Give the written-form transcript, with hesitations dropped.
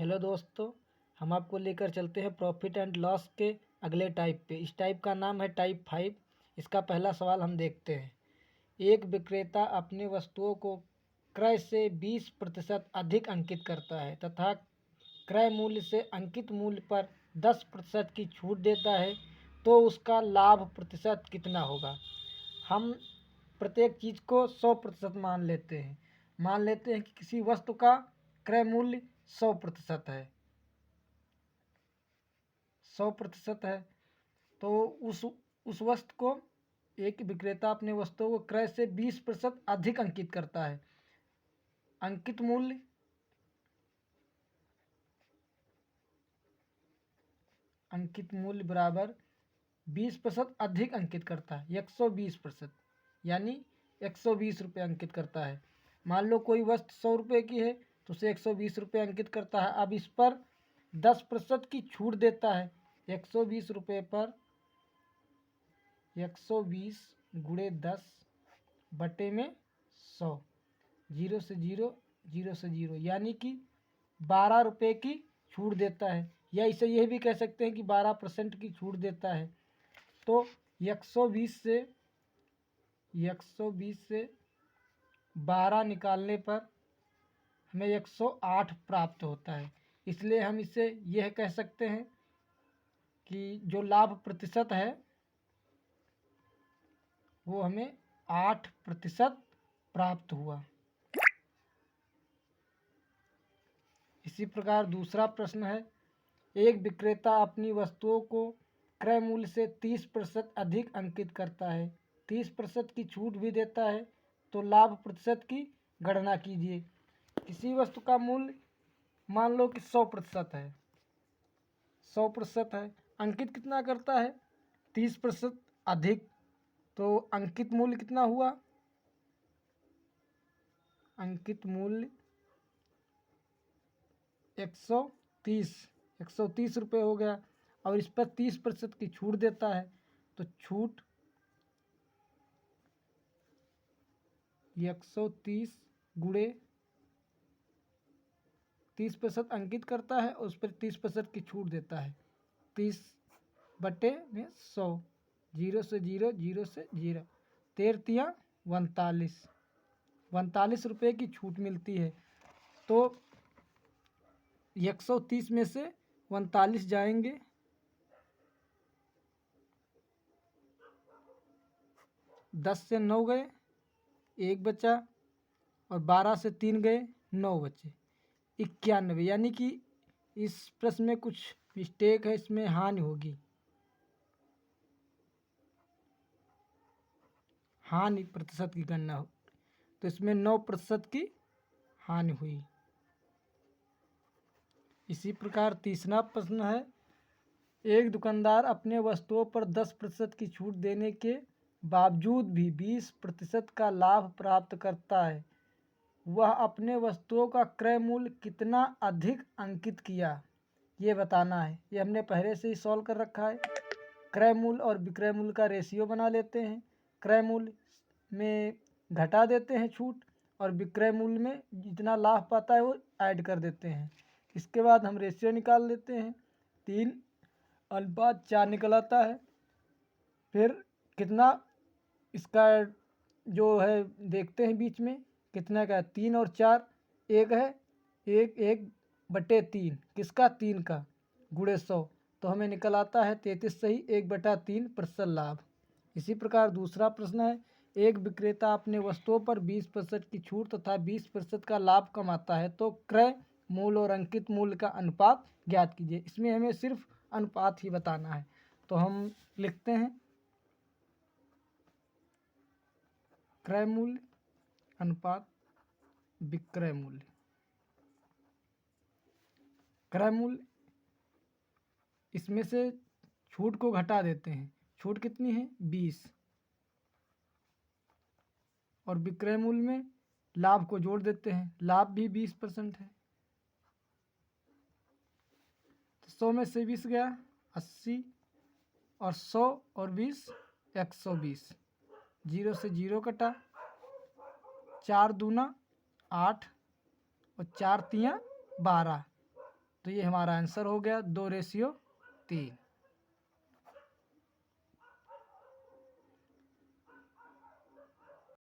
Hello दोस्तों, हम आपको लेकर चलते हैं प्रॉफिट एंड लॉस के अगले टाइप पे। इस टाइप का नाम है टाइप 5। इसका पहला सवाल हम देखते हैं। एक विक्रेता अपनी वस्तुओं को क्रय से 20% अधिक अंकित करता है तथा क्रय मूल्य से अंकित मूल्य पर 10% की छूट देता है, तो उसका लाभ प्रतिशत कितना होगा। हम प्रत्येक चीज़ को 100% मान लेते हैं। मान लेते हैं कि किसी वस्तु का क्रय मूल्य 100% है, 100% है। तो उस वस्तु को एक विक्रेता अपने वस्तुओं को क्रय से 20% अधिक अंकित करता है। अंकित मूल्य बराबर 20% अधिक अंकित करता है 120%, यानी 120 रुपये अंकित करता है। मान लो कोई वस्तु 100 रुपये की है तो उसे 120 रुपये अंकित करता है। अब इस पर 10% की छूट देता है। 120 रुपये पर 120 गुणे 10 बटे में 100, 0 से 0, 0 से 0, यानी कि 12 रुपये की छूट देता है। या इसे यह भी कह सकते हैं कि 12% की छूट देता है। तो 120 से 12 निकालने पर हमें 108 प्राप्त होता है। इसलिए हम इसे यह कह सकते हैं कि जो लाभ प्रतिशत है वो हमें 8% प्राप्त हुआ। इसी प्रकार दूसरा प्रश्न है। एक विक्रेता अपनी वस्तुओं को क्रय मूल्य से 30% अधिक अंकित करता है, 30% की छूट भी देता है, तो लाभ प्रतिशत की गणना कीजिए। किसी वस्तु का मूल्य मान लो कि 100% है, 100% है, अंकित कितना करता है 30% अधिक, तो अंकित मूल्य कितना हुआ, अंकित मूल्य 130 रुपये हो गया। और इस पर 30% की छूट देता है, तो छूट 130 गुणे 30% अंकित करता है और उस पर 30% की छूट देता है। 30 बटे में 100, 0 से 0, 0 से 0, 13 39, 39 रुपये की छूट मिलती है। तो 130 में से 39 जाएंगे, 10 से 9 गए, 1 बचा, और 12 से 3 गए, 9 बचे, 91। यानी कि इस प्रश्न में कुछ मिस्टेक है, इसमें हानि होगी, हानि प्रतिशत की गणना हो, तो इसमें 9% की हानि हुई। इसी प्रकार तीसरा प्रश्न है। एक दुकानदार अपने वस्तुओं पर 10% की छूट देने के बावजूद भी 20% का लाभ प्राप्त करता है। वह अपने वस्तुओं का क्रय मूल्य कितना अधिक अंकित किया, ये बताना है। ये हमने पहले से ही सॉल्व कर रखा है। क्रय मूल्य और विक्रय मूल्य का रेशियो बना लेते हैं। क्रय मूल्य में घटा देते हैं छूट, और विक्रय मूल्य में जितना लाभ पाता है वो ऐड कर देते हैं। इसके बाद हम रेशियो निकाल लेते हैं। 3:4 निकल आता है। फिर कितना इसका जो है देखते हैं बीच में कितना का है, 3 और 4 1 है, 1/3 किसका, 3 का, गुणे 100, तो हमें निकल आता है 33 सही, 1/3% लाभ। इसी प्रकार दूसरा प्रश्न है। एक विक्रेता अपने वस्तुओं पर 20% की छूट तथा 20% का लाभ कमाता है, तो क्रय मूल्य और अंकित मूल्य का अनुपात ज्ञात कीजिए। इसमें हमें सिर्फ अनुपात ही बताना है, तो हम लिखते हैं क्रय मूल्य अनुपात विक्रय मूल्य। क्रय मूल्य, इसमें से छूट को घटा देते हैं। छूट कितनी है, 20, और विक्रय मूल्य में लाभ को जोड़ देते हैं। लाभ भी 20% है, तो 100 में से 20 गया, 80, और 100 और 20 120, 0 से 0 कटा, 4 दूना 8 और 4 तियाँ 12, तो ये हमारा आंसर हो गया 2:3।